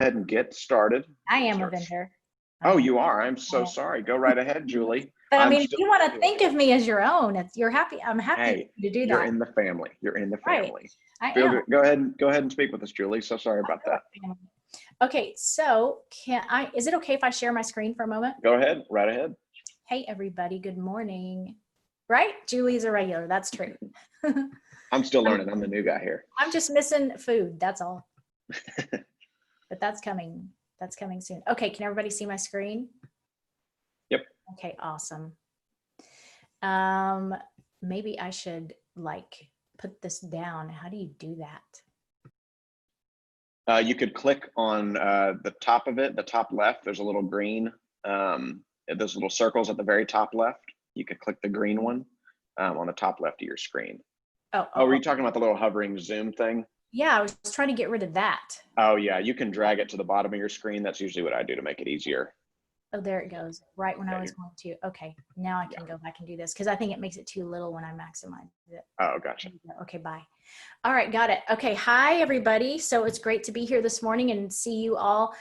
ahead and get started. I am a vendor. Oh, you are? I'm so sorry. Go right ahead, Julie. But I mean, if you want to think of me as your own, you're happy. I'm happy to do that. You're in the family. You're in the family. Right. I am. Go ahead and speak with us, Julie. So sorry about that. Okay, so is it okay if I share my screen for a moment? Go ahead, right ahead. Hey everybody, good morning. Right? Julie's a regular, that's true. I'm still learning. I'm the new guy here. I'm just missing food, that's all. But that's coming soon. Okay, can everybody see my screen? Yep. Okay, awesome. Maybe I should put this down. How do you do that? You could click on the top of it, the top left. There's a little green, those little circles at the very top left. You could click the green one on the top left of your screen. Oh, were you talking about the little hovering Zoom thing? Yeah, I was trying to get rid of that. Oh yeah, you can drag it to the bottom of your screen. That's usually what I do to make it easier. Oh, there it goes. Right when I was going to. Okay, now I can go back and do this because I think it makes it too little when I maximize it. Oh, gotcha. Okay, bye. All right, got it. Okay, hi everybody. So it's great to be here this morning and see you all.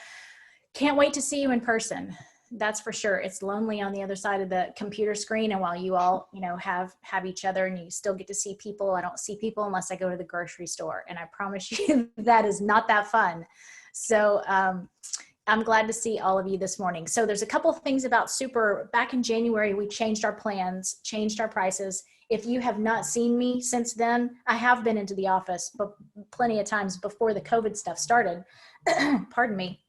Can't wait to see you in person. That's for sure. It's lonely on the other side of the computer screen, and while you all, have each other and you still get to see people, I don't see people unless I go to the grocery store, and I promise you that is not that fun. So I'm glad to see all of you this morning. So there's a couple of things about Super. Back in January, we changed our plans, changed our prices. If you have not seen me since then, I have been into the office but plenty of times before the COVID stuff started. Pardon me.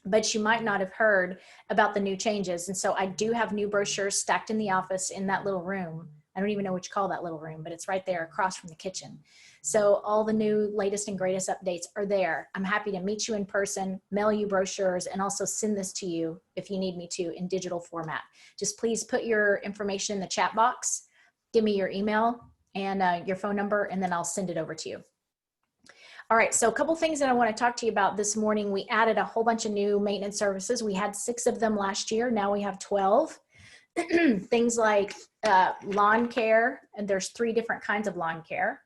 But you might not have heard about the new changes. And so I do have new brochures stacked in the office in that little room. I don't even know what you call that little room, but it's right there across from the kitchen. So all the new latest and greatest updates are there. I'm happy to meet you in person, mail you brochures, and also send this to you if you need me to in digital format. Just please put your information in the chat box, give me your email and your phone number, and then I'll send it over to you. All right, so a couple things that I want to talk to you about this morning. We added a whole bunch of new maintenance services. We had 6 of them last year. Now we have 12. Things like lawn care, and there's 3 different kinds of lawn care.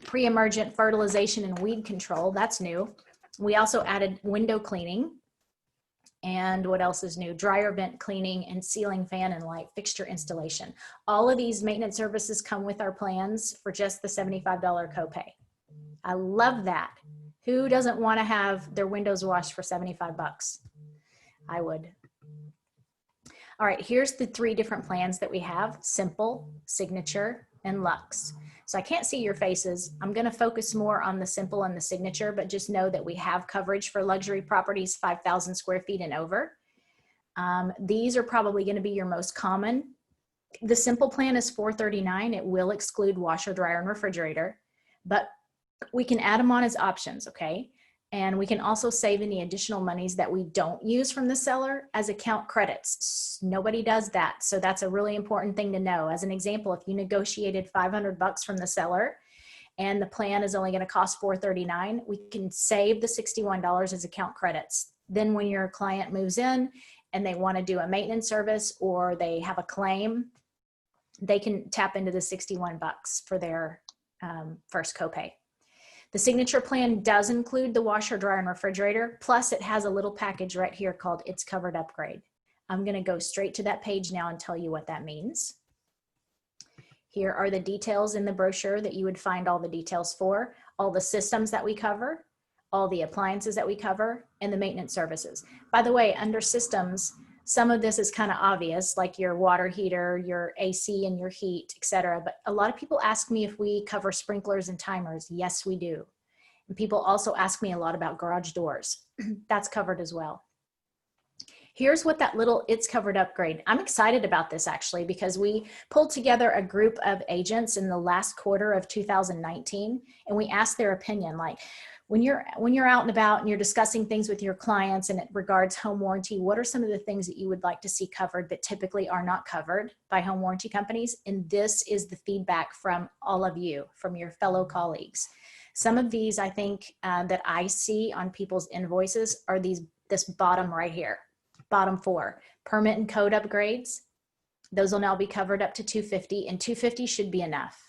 Pre-emergent fertilization and weed control, that's new. We also added window cleaning. And what else is new? Dryer vent cleaning and ceiling fan and light fixture installation. All of these maintenance services come with our plans for just the $75 copay. I love that. Who doesn't want to have their windows washed for 75 bucks? I would. All right, here's the 3 different plans that we have: Simple, Signature, and Luxe. So I can't see your faces. I'm going to focus more on the Simple and the Signature, but just know that we have coverage for luxury properties 5,000 square feet and over. These are probably going to be your most common. The Simple plan is $439. It will exclude washer, dryer, and refrigerator, but we can add them on as options, okay? And we can also save any additional monies that we don't use from the seller as account credits. Nobody does that, so that's a really important thing to know. As an example, if you negotiated 500 bucks from the seller and the plan is only gonna cost $439, we can save the $61 as account credits. Then when your client moves in and they wanna do a maintenance service or they have a claim, they can tap into the 61 bucks for their first copay. The Signature plan does include the washer, dryer, and refrigerator, plus it has a little package right here called It's Covered Upgrade. I'm gonna go straight to that page now and tell you what that means. Here are the details in the brochure that you would find all the details for, all the systems that we cover, all the appliances that we cover, and the maintenance services. By the way, under systems, some of this is kind of obvious, like your water heater, your AC and your heat, etc. But a lot of people ask me if we cover sprinklers and timers. Yes, we do. And people also ask me a lot about garage doors. That's covered as well. Here's what that little It's Covered Upgrade. I'm excited about this actually because we pulled together a group of agents in the last quarter of 2019 and we asked their opinion, like, when you're out and about and you're discussing things with your clients and it regards home warranty, what are some of the things that you would like to see covered that typically are not covered by home warranty companies? And this is the feedback from all of you, from your fellow colleagues. Some of these I think that I see on people's invoices are this bottom right here, bottom 4, permit and code upgrades. Those will now be covered up to $250, and $250 should be enough.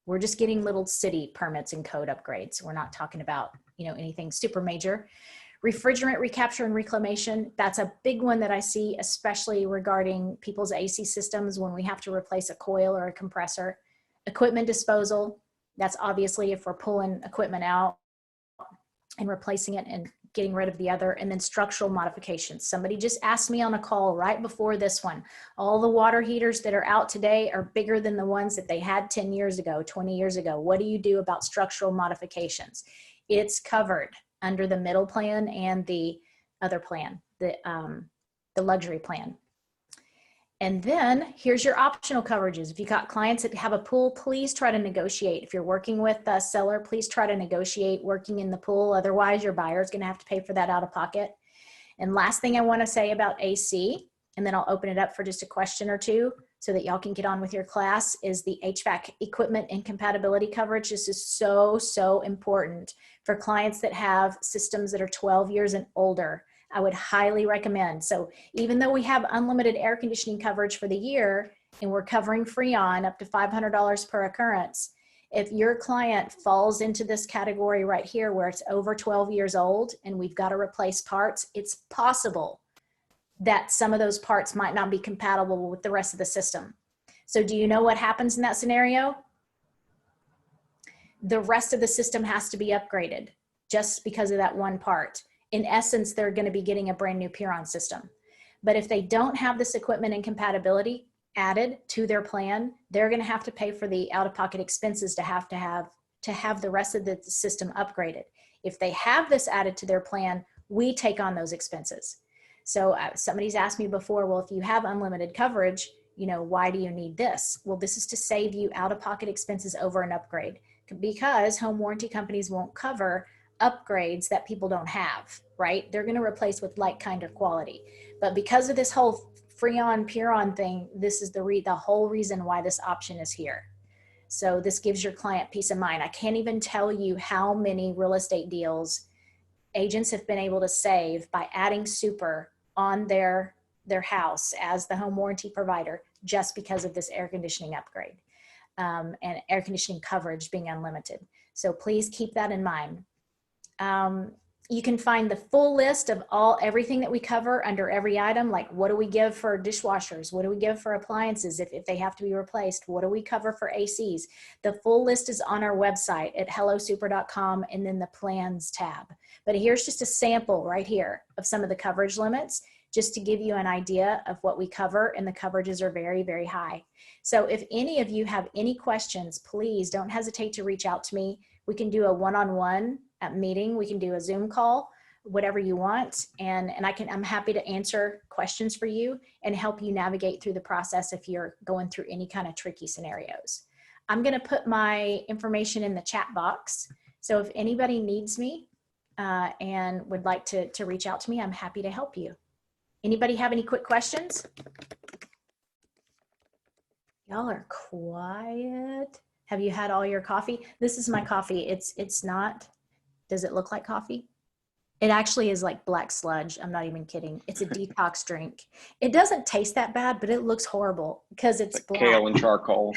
We're just getting little city permits and code upgrades. We're not talking about, you know, anything super major. Refrigerant recapture and reclamation, that's a big one that I see, especially regarding people's AC systems when we have to replace a coil or a compressor. Equipment disposal, that's obviously if we're pulling equipment out and replacing it and getting rid of the other. And then structural modifications. Somebody just asked me on a call right before this one, all the water heaters that are out today are bigger than the ones that they had 10 years ago, 20 years ago. What do you do about structural modifications? It's covered under the middle plan and the other plan, the luxury plan. And then here's your optional coverages. If you got clients that have a pool, please try to negotiate. If you're working with a seller, please try to negotiate working in the pool. Otherwise, your buyer is going to have to pay for that out of pocket. And last thing I want to say about AC, and then I'll open it up for just a question or two so that y'all can get on with your class, is the HVAC equipment incompatibility coverage. This is so, so important for clients that have systems that are 12 years and older. I would highly recommend. So even though we have unlimited air conditioning coverage for the year and we're covering Freon up to $500 per occurrence, if your client falls into this category right here where it's over 12 years old and we've got to replace parts, it's possible that some of those parts might not be compatible with the rest of the system. So do you know what happens in that scenario? The rest of the system has to be upgraded just because of that one part. In essence, they're going to be getting a brand new Puron system. But if they don't have this equipment incompatibility added to their plan, they're going to have to pay for the out-of-pocket expenses to have the rest of the system upgraded. If they have this added to their plan, we take on those expenses. So somebody's asked me before, well, if you have unlimited coverage, you know, why do you need this? Well, this is to save you out-of-pocket expenses over an upgrade, because home warranty companies won't cover upgrades that people don't have, right? They're going to replace with like, kind, or quality. But because of this whole Freon, Puron thing, this is the whole reason why this option is here. So this gives your client peace of mind. I can't even tell you how many real estate deals agents have been able to save by adding super on their house as the home warranty provider just because of this air conditioning upgrade and air conditioning coverage being unlimited. So please keep that in mind. You can find the full list of everything that we cover under every item, like what do we give for dishwashers? What do we give for appliances if they have to be replaced? What do we cover for ACs? The full list is on our website at hellosuper.com and then the plans tab. But here's just a sample right here of some of the coverage limits, just to give you an idea of what we cover, and the coverages are very, very high. So if any of you have any questions, please don't hesitate to reach out to me. We can do a one-on-one meeting. We can do a Zoom call, whatever you want. And I'm happy to answer questions for you and help you navigate through the process if you're going through any kind of tricky scenarios. I'm going to put my information in the chat box. So if anybody needs me and would like to reach out to me, I'm happy to help you. Anybody have any quick questions? Y'all are quiet. Have you had all your coffee? This is my coffee. It's not, does it look like coffee? It actually is like black sludge. I'm not even kidding. It's a detox drink. It doesn't taste that bad, but it looks horrible because it's black. Kale and charcoal.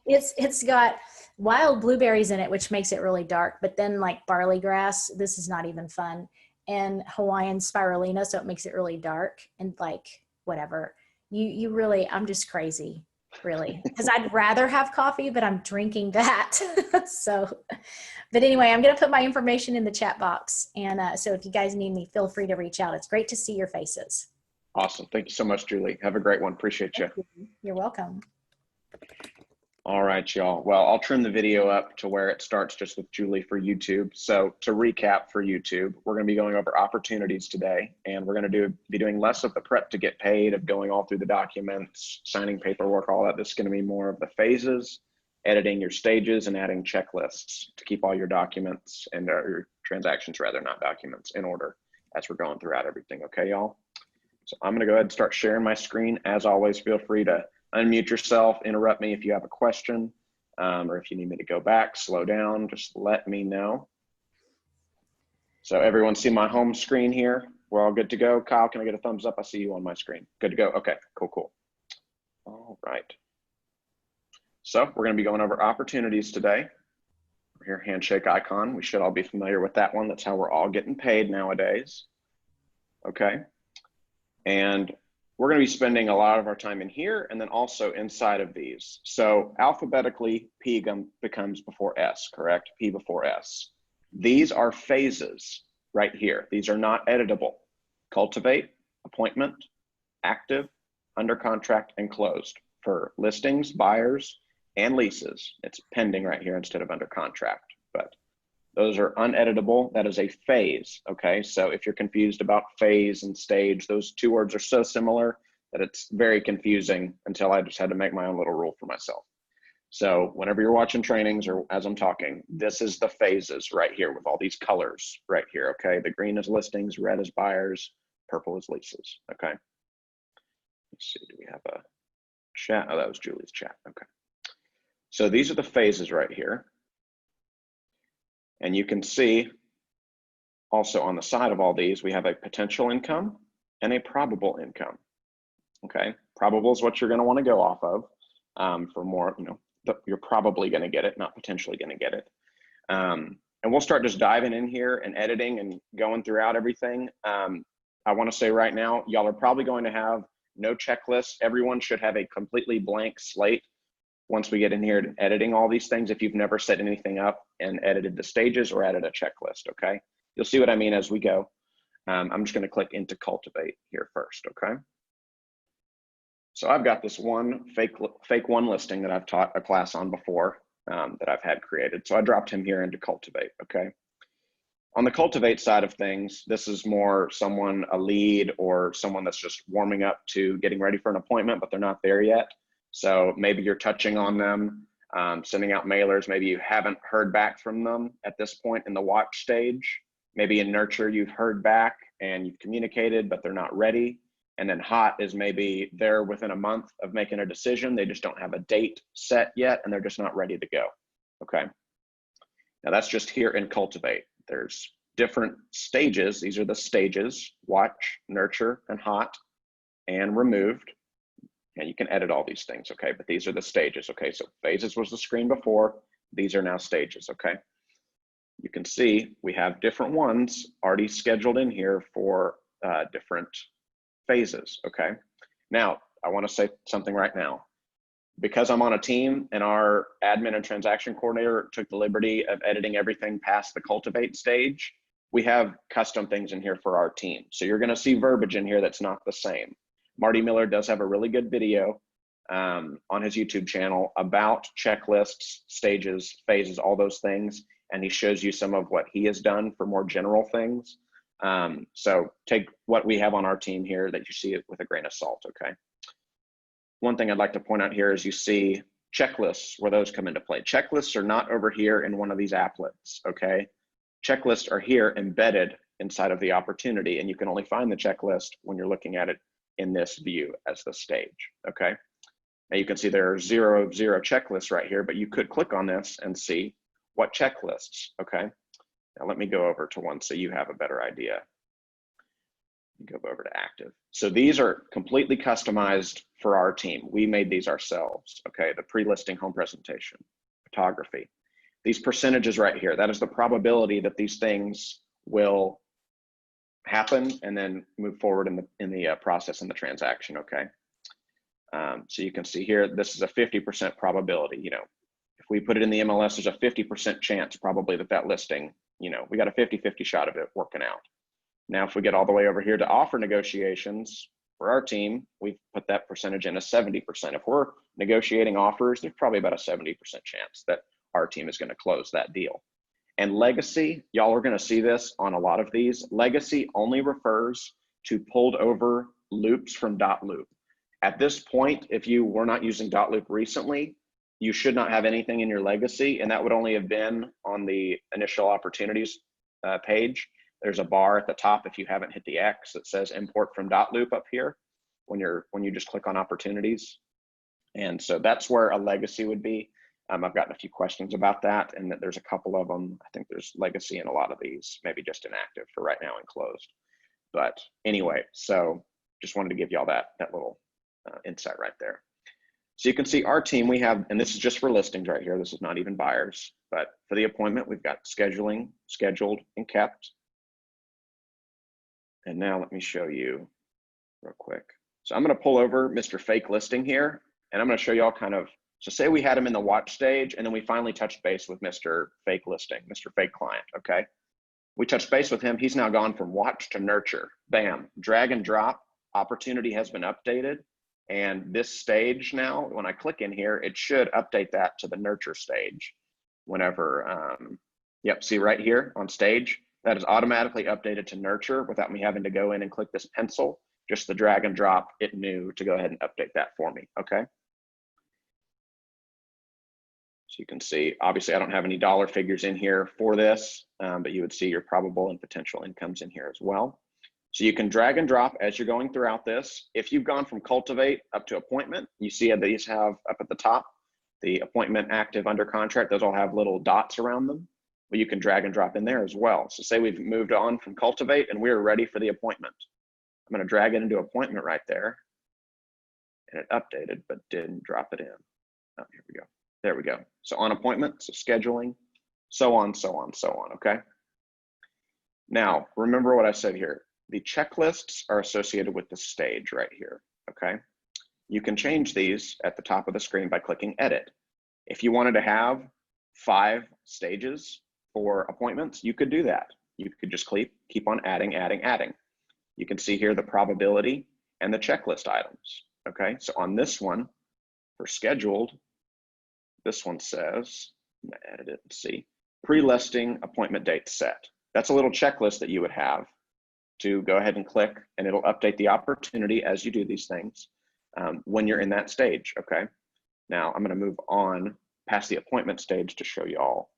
It's got wild blueberries in it, which makes it really dark, but then like barley grass, this is not even fun. And Hawaiian spirulina, so it makes it really dark and like whatever. You really, I'm just crazy. Really, because I'd rather have coffee, but I'm drinking that. So, but anyway, I'm going to put my information in the chat box. And so if you guys need me, feel free to reach out. It's great to see your faces. Awesome. Thank you so much, Julie. Have a great one. Appreciate you. You're welcome. All right, y'all. Well, I'll trim the video up to where it starts just with Julie for YouTube. So to recap for YouTube, we're going to be going over opportunities today, and we're going to be doing less of the prep to get paid, of going all through the documents, signing paperwork, all that. This is going to be more of the phases, editing your stages, and adding checklists to keep all your documents and your transactions, rather, not documents, in order as we're going throughout everything. Okay, y'all? So I'm going to go ahead and start sharing my screen. As always, feel free to unmute yourself, interrupt me if you have a question, or if you need me to go back, slow down, just let me know. So everyone see my home screen here? We're all good to go. Kyle, can I get a thumbs up? I see you on my screen. Good to go. Okay, cool, cool. All right. So we're going to be going over opportunities today. Here, handshake icon. We should all be familiar with that one. That's how we're all getting paid nowadays. Okay. And we're going to be spending a lot of our time in here and then also inside of these. So alphabetically, P becomes before S, correct? P before S. These are phases right here. These are not editable. Cultivate, appointment, active, under contract, and closed. For listings, buyers, and leases, it's pending right here instead of under contract, but those are uneditable. That is a phase, okay? So if you're confused about phase and stage, those two words are so similar that it's very confusing until I just had to make my own little rule for myself. So whenever you're watching trainings or as I'm talking, this is the phases right here with all these colors right here, okay? The green is listings, red is buyers, purple is leases, okay? Let's see, do we have a chat? Oh, that was Julie's chat, okay. So these are the phases right here. And you can see also on the side of all these, we have a potential income and a probable income. Okay, probable is what you're going to want to go off of for more, you're probably going to get it, not potentially going to get it. And we'll start just diving in here and editing and going throughout everything. I want to say right now, y'all are probably going to have no checklist. Everyone should have a completely blank slate once we get in here and editing all these things, if you've never set anything up and edited the stages or added a checklist, okay? You'll see what I mean as we go. I'm just gonna click into cultivate here first, okay? So I've got this one fake one listing that I've taught a class on before that I've had created. So I dropped him here into cultivate, okay? On the cultivate side of things, this is more someone, a lead or someone that's just warming up to getting ready for an appointment, but they're not there yet. So maybe you're touching on them, sending out mailers. Maybe you haven't heard back from them at this point in the watch stage. Maybe in nurture, you've heard back and you've communicated, but they're not ready. And then hot is maybe they're within a month of making a decision. They just don't have a date set yet and they're just not ready to go. Okay. Now that's just here in cultivate. There's different stages. These are the stages: watch, nurture, and hot, and removed. And you can edit all these things, okay? But these are the stages, okay? So phases was the screen before. These are now stages, okay? You can see we have different ones already scheduled in here for different phases, okay? Now, I wanna say something right now. Because I'm on a team and our admin and transaction coordinator took the liberty of editing everything past the cultivate stage, we have custom things in here for our team. So you're gonna see verbiage in here that's not the same. Marty Miller does have a really good video on his YouTube channel about checklists, stages, phases, all those things. And he shows you some of what he has done for more general things. So take what we have on our team here that you see it with a grain of salt, okay? One thing I'd like to point out here is you see checklists where those come into play. Checklists are not over here in one of these applets, okay? Checklists are here embedded inside of the opportunity, and you can only find the checklist when you're looking at it in this view as the stage, okay? Now you can see there are 0 of 0 checklists right here, but you could click on this and see what checklists, okay? Now let me go over to one so you have a better idea. Go over to active. So these are completely customized for our team. We made these ourselves, okay? The pre-listing home presentation, photography. These percentages right here, that is the probability that these things will happen and then move forward in the process in the transaction, okay? So you can see here, this is a 50% probability. If we put it in the MLS, there's a 50% chance probably that listing, we got a 50-50 shot of it working out. Now, if we get all the way over here to offer negotiations for our team, we've put that percentage in as 70%. If we're negotiating offers, there's probably about a 70% chance that our team is going to close that deal. And legacy, y'all are going to see this on a lot of these. Legacy only refers to pulled over loops from .loop. At this point, if you were not using .loop recently, you should not have anything in your legacy, and that would only have been on the initial opportunities page. There's a bar at the top if you haven't hit the X that says import from .loop up here when you just click on opportunities. And so that's where a legacy would be. I've gotten a few questions about that, and that there's a couple of them. I think there's legacy in a lot of these, maybe just inactive for right now and closed. But anyway, so just wanted to give y'all that little insight right there. So you can see our team, we have, and this is just for listings right here. This is not even buyers, but for the appointment, we've got scheduling, scheduled, and kept. And now let me show you real quick. So I'm going to pull over Mr. Fake Listing here, and I'm going to show you all kind of, so say we had him in the watch stage, and then we finally touched base with Mr. Fake Listing, Mr. Fake Client, okay? We touched base with him. He's now gone from watch to nurture. Bam, drag and drop, opportunity has been updated. And this stage now, when I click in here, it should update that to the nurture stage whenever, yep, see right here on stage, that is automatically updated to nurture without me having to go in and click this pencil, just the drag and drop, it knew to go ahead and update that for me, okay? So you can see, obviously I don't have any dollar figures in here for this, but you would see your probable and potential incomes in here as well. So you can drag and drop as you're going throughout this. If you've gone from cultivate up to appointment, you see these have up at the top, the appointment active under contract, those all have little dots around them. But you can drag and drop in there as well. So say we've moved on from cultivate and we're ready for the appointment. I'm gonna drag it into appointment right there. And it updated, but didn't drop it in. Oh, here we go. There we go. So on appointment, so scheduling, so on, so on, so on, okay? Now, remember what I said here. The checklists are associated with the stage right here, okay? You can change these at the top of the screen by clicking edit. If you wanted to have 5 stages for appointments, you could do that. You could just keep on adding, adding, adding. You can see here the probability and the checklist items, okay? So on this one, for scheduled, this one says, I'm gonna edit it and see, pre-listing appointment date set. That's a little checklist that you would have to go ahead and click, and it'll update the opportunity as you do these things when you're in that stage, okay? Now I'm gonna move on past the appointment stage to show you all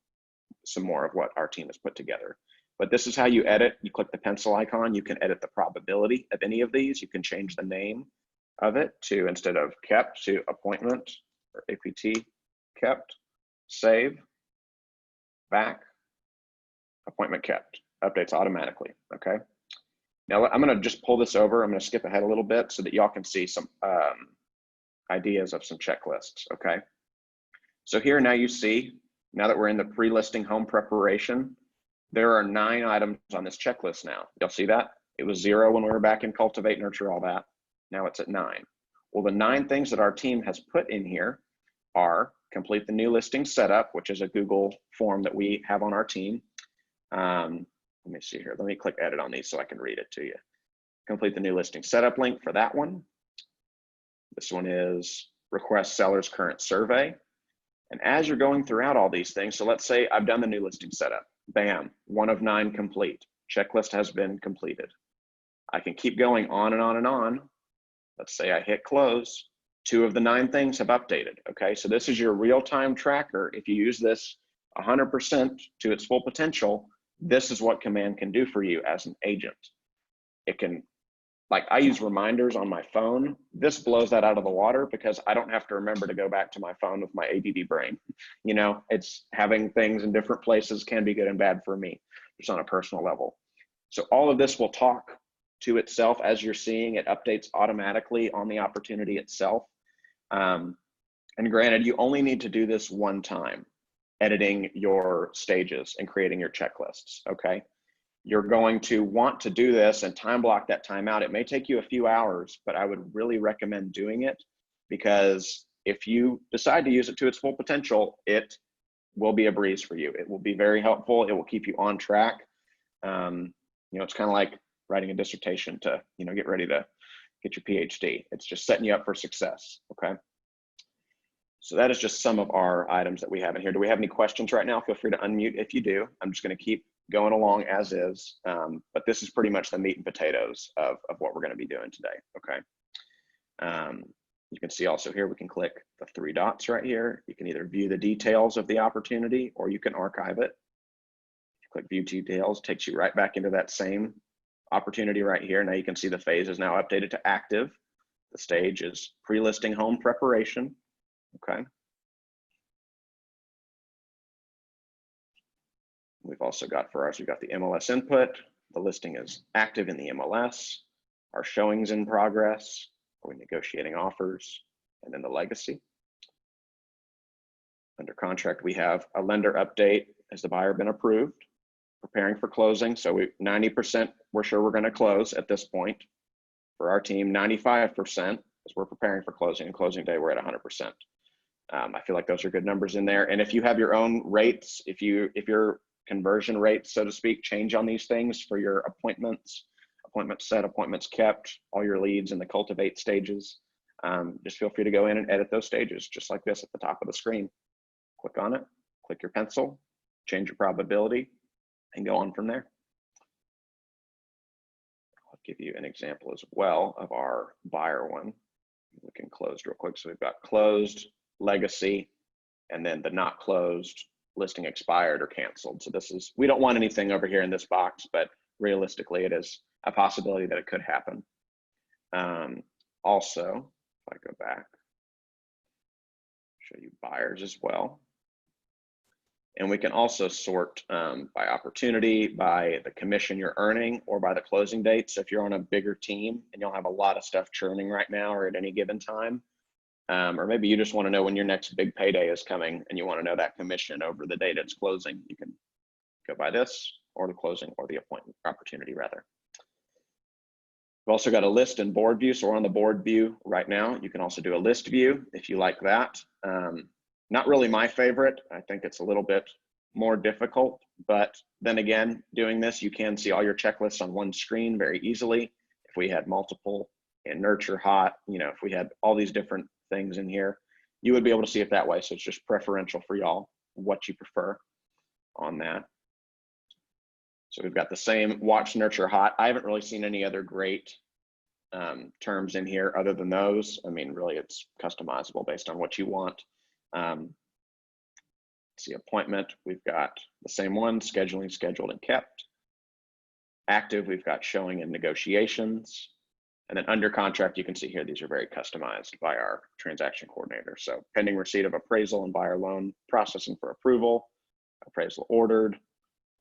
some more of what our team has put together. But this is how you edit. You click the pencil icon, you can edit the probability of any of these. You can change the name of it to, instead of kept, to appointment or APT kept, save, back, appointment kept, updates automatically, okay? Now I'm gonna just pull this over. I'm gonna skip ahead a little bit so that y'all can see some ideas of some checklists, okay? So here now you see, now that we're in the pre-listing home preparation, there are 9 items on this checklist now. Y'all see that? It was 0 when we were back in cultivate, nurture, all that. Now it's at 9. Well, the 9 things that our team has put in here are complete the new listing setup, which is a Google form that we have on our team. Let me see here. Let me click edit on these so I can read it to you. Complete the new listing setup link for that one. This one is request seller's current survey. And as you're going throughout all these things, so let's say I've done the new listing setup. Bam, 1 of 9 complete. Checklist has been completed. I can keep going on and on and on. Let's say I hit close. 2 of the 9 things have updated, okay? So this is your real-time tracker. If you use this 100% to its full potential, this is what Command can do for you as an agent. It can, like I use reminders on my phone. This blows that out of the water because I don't have to remember to go back to my phone with my ADD brain. You know, it's having things in different places can be good and bad for me, just on a personal level. So all of this will talk to itself as you're seeing. It updates automatically on the opportunity itself. And granted, you only need to do this one time, editing your stages and creating your checklists, okay? You're going to want to do this and time block that time out. It may take you a few hours, but I would really recommend doing it because if you decide to use it to its full potential, it will be a breeze for you. It will be very helpful. It will keep you on track. You know, it's kind of like writing a dissertation to, you know, get ready to get your PhD. It's just setting you up for success, okay? So that is just some of our items that we have in here. Do we have any questions right now? Feel free to unmute if you do. I'm just going to keep going along as is, but this is pretty much the meat and potatoes of what we're going to be doing today, okay? You can see also here, we can click the 3 dots right here. You can either view the details of the opportunity or you can archive it. Click view details, takes you right back into that same opportunity right here. Now you can see the phase is now updated to active. The stage is pre-listing home preparation. Okay. We've also got for ours, we've got the MLS input. The listing is active in the MLS. Our showings in progress. Are we negotiating offers? and then the legacy. Under contract, we have a lender update. Has the buyer been approved? Preparing for closing. So 90% we're sure we're going to close at this point. For our team, 95% is we're preparing for closing, and closing day we're at 100%. I feel like those are good numbers in there. And if you have your own rates, if your conversion rates, so to speak, change on these things for your appointments set, appointments kept, all your leads in the cultivate stages, just feel free to go in and edit those stages just like this at the top of the screen. Click on it, click your pencil, change your probability, and go on from there. I'll give you an example as well of our buyer one. Looking closed real quick. So we've got closed, legacy, and then the not closed, listing expired or canceled. So this is, we don't want anything over here in this box, but realistically it is a possibility that it could happen. Also, if I go back, show you buyers as well. And we can also sort by opportunity, by the commission you're earning, or by the closing date. So if you're on a bigger team and you'll have a lot of stuff churning right now or at any given time, or maybe you just want to know when your next big payday is coming and you want to know that commission over the date it's closing, you can go by this, or the closing, or the appointment opportunity rather. We've also got a list and board view. So we're on the board view right now. You can also do a list view if you like that. Not really my favorite. I think it's a little bit more difficult, but then again, doing this, you can see all your checklists on one screen very easily. If we had multiple and nurture hot, if we had all these different things in here, you would be able to see it that way. So it's just preferential for y'all, what you prefer on that. So we've got the same watch, nurture, hot. I haven't really seen any other great terms in here other than those. I mean, really it's customizable based on what you want. See appointment, we've got the same one, scheduling, scheduled, and kept. Active, we've got showing and negotiations. And then under contract, you can see here, these are very customized by our transaction coordinator. So pending receipt of appraisal and buyer loan processing for approval, appraisal ordered,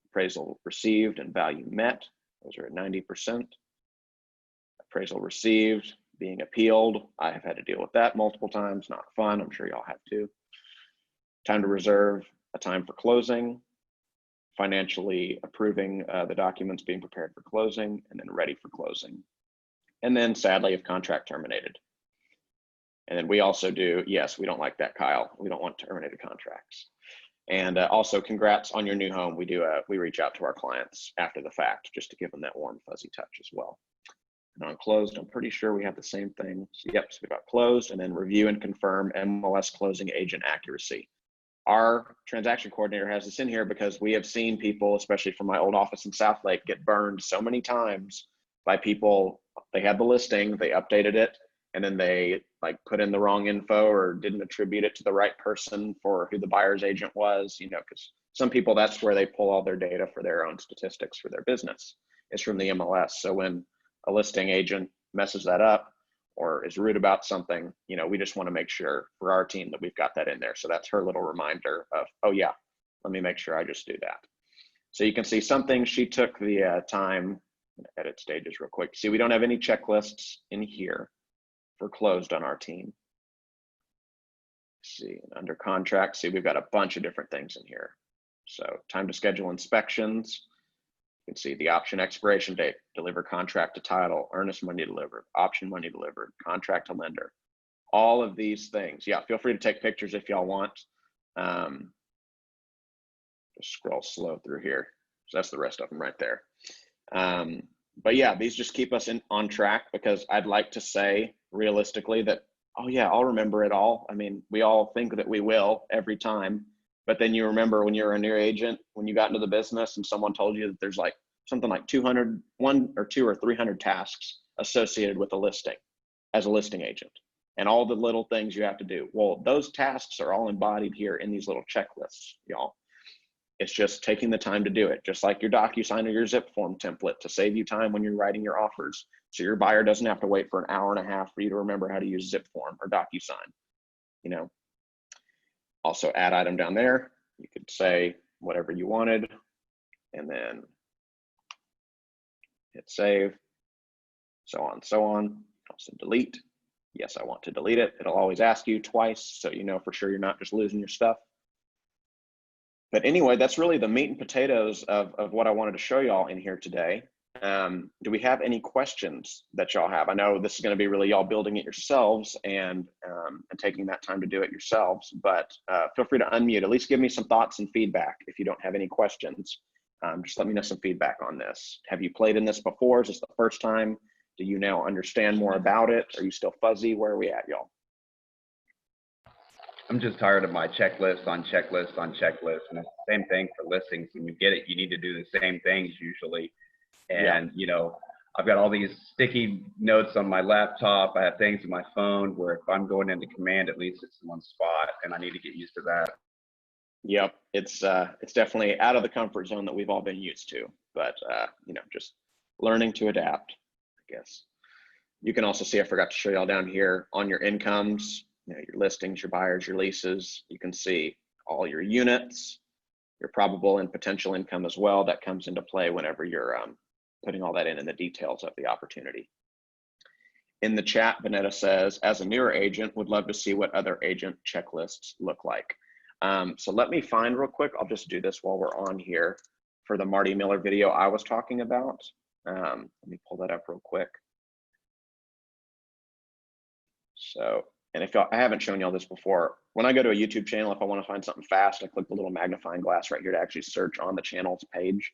appraisal received and value met. Those are at 90%. Appraisal received, being appealed. I have had to deal with that multiple times. Not fun. I'm sure y'all have too. Time to reserve, a time for closing, financially approving the documents being prepared for closing, and then ready for closing. And then sadly, if contract terminated. And then we also do, yes, we don't like that, Kyle. We don't want terminated contracts. And also congrats on your new home. We reach out to our clients after the fact, just to give them that warm fuzzy touch as well. And on closed, I'm pretty sure we have the same thing. So, yep, so we've got closed, and then review and confirm MLS closing agent accuracy. Our transaction coordinator has this in here because we have seen people, especially from my old office in Southlake, get burned so many times by people. They had the listing, they updated it, and then they put in the wrong info or didn't attribute it to the right person for who the buyer's agent was, because some people, that's where they pull all their data for their own statistics for their business. It's from the MLS. So when a listing agent messes that up or is rude about something, we just want to make sure for our team that we've got that in there. So that's her little reminder of, oh yeah, let me make sure I just do that. So you can see something she took the time, edit stages real quick. See, we don't have any checklists in here for closed on our team. See, under contract, see, we've got a bunch of different things in here. So time to schedule inspections. You can see the option expiration date, deliver contract to title, earnest money delivered, option money delivered, contract to lender. All of these things. Yeah, feel free to take pictures if y'all want. Just scroll slow through here. So that's the rest of them right there. But yeah, these just keep us on track, because I'd like to say realistically that, oh yeah, I'll remember it all. I mean, we all think that we will every time. But then you remember when you're a new agent, when you got into the business and someone told you that there's something like 200, 1 or 2 or 300 tasks associated with a listing as a listing agent, and all the little things you have to do. Well, those tasks are all embodied here in these little checklists, y'all. It's just taking the time to do it, just like your DocuSign or your zip form template, to save you time when you're writing your offers. So your buyer doesn't have to wait for an hour and a half for you to remember how to use zip form or DocuSign. Also add item down there. You could say whatever you wanted and then hit save, so on, so on. Also delete. Yes, I want to delete it. It'll always ask you twice, so you know for sure you're not just losing your stuff. But anyway, that's really the meat and potatoes of what I wanted to show y'all in here today. Do we have any questions that y'all have? I know this is going to be really y'all building it yourselves and taking that time to do it yourselves, but feel free to unmute. At least give me some thoughts and feedback if you don't have any questions. Just let me know some feedback on this. Have you played in this before? Is this the first time? Do you now understand more about it? Are you still fuzzy? Where are we at, y'all? I'm just tired of my checklist on checklist on checklist. And it's the same thing for listings. When you get it, you need to do the same things usually. And, you know, I've got all these sticky notes on my laptop. I have things in my phone where if I'm going into command, at least it's in one spot, and I need to get used to that. Yep, it's definitely out of the comfort zone that we've all been used to, but you know, just learning to adapt, I guess. You can also see, I forgot to show y'all down here on your incomes, you know, your listings, your buyers, your leases. You can see all your units, your probable and potential income as well. That comes into play whenever you're putting all that in the details of the opportunity. In the chat, Vanetta says, as a newer agent, would love to see what other agent checklists look like. So let me find real quick. I'll just do this while we're on here for the Marty Miller video I was talking about. Let me pull that up real quick. So, and if y'all, I haven't shown y'all this before, when I go to a YouTube channel, if I want to find something fast, I click the little magnifying glass right here to actually search on the channel's page.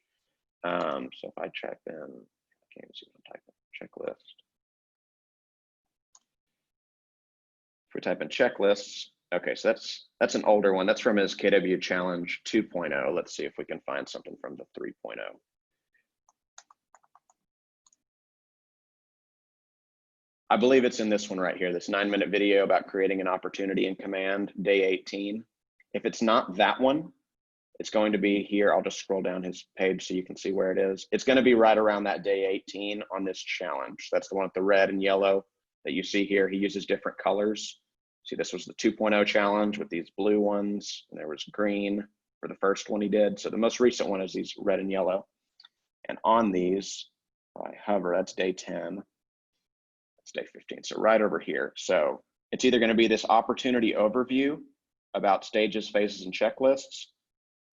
So if I check in, I can't even see what I'm typing, checklist. If we type in checklists, okay, so that's an older one. That's from his KW Challenge 2.0. Let's see if we can find something from the 3.0. I believe it's in this one right here, this 9-minute video about creating an opportunity in command, day 18. If it's not that one, it's going to be here. I'll just scroll down his page so you can see where it is. It's going to be right around that day 18 on this challenge. That's the one with the red and yellow that you see here. He uses different colors. See, this was the 2.0 challenge with these blue ones, and there was green for the first one he did. So the most recent one is these red and yellow. And on these, if I hover, that's day 10. It's day 15, so right over here. So it's either going to be this opportunity overview about stages, phases, and checklists.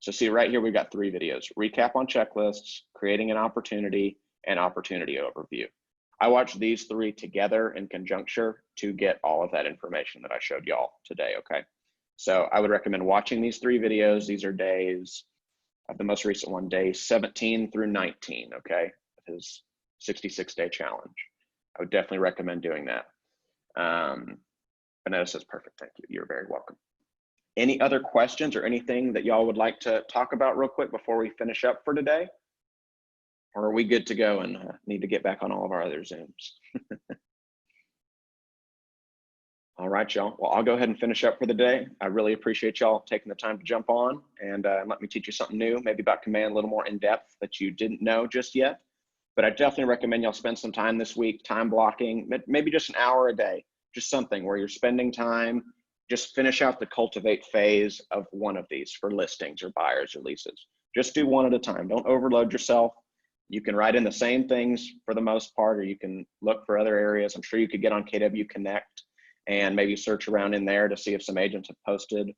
So see right here, we've got 3 videos: recap on checklists, creating an opportunity, and opportunity overview. I watched these 3 together in conjunction to get all of that information that I showed y'all today, okay? So I would recommend watching these 3 videos. These are days of the most recent one, day 17 through 19, okay? His 66-day challenge. I would definitely recommend doing that. Vanessa says, perfect, thank you. You're very welcome. Any other questions or anything that y'all would like to talk about real quick before we finish up for today? Or are we good to go and need to get back on all of our other Zooms? All right, y'all. Well, I'll go ahead and finish up for the day. I really appreciate y'all taking the time to jump on and let me teach you something new, maybe about command a little more in depth that you didn't know just yet. But I definitely recommend y'all spend some time this week, time blocking, maybe just an hour a day, just something where you're spending time. Just finish out the cultivate phase of one of these for listings or buyers or leases. Just do one at a time. Don't overload yourself. You can write in the same things for the most part, or you can look for other areas. I'm sure you could get on KW Connect and maybe search around in there to see if some agents have posted,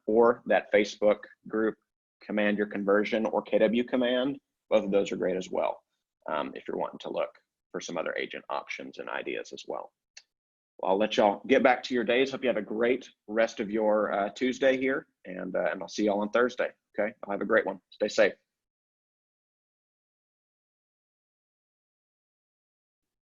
or that Facebook group, Command Your Conversion or KW Command. Both of those are great as well, if you're wanting to look for some other agent options and ideas as well. Well, I'll let y'all get back to your days. Hope you have a great rest of your Tuesday here, and I'll see y'all on Thursday. Okay, I'll have a great one. Stay safe.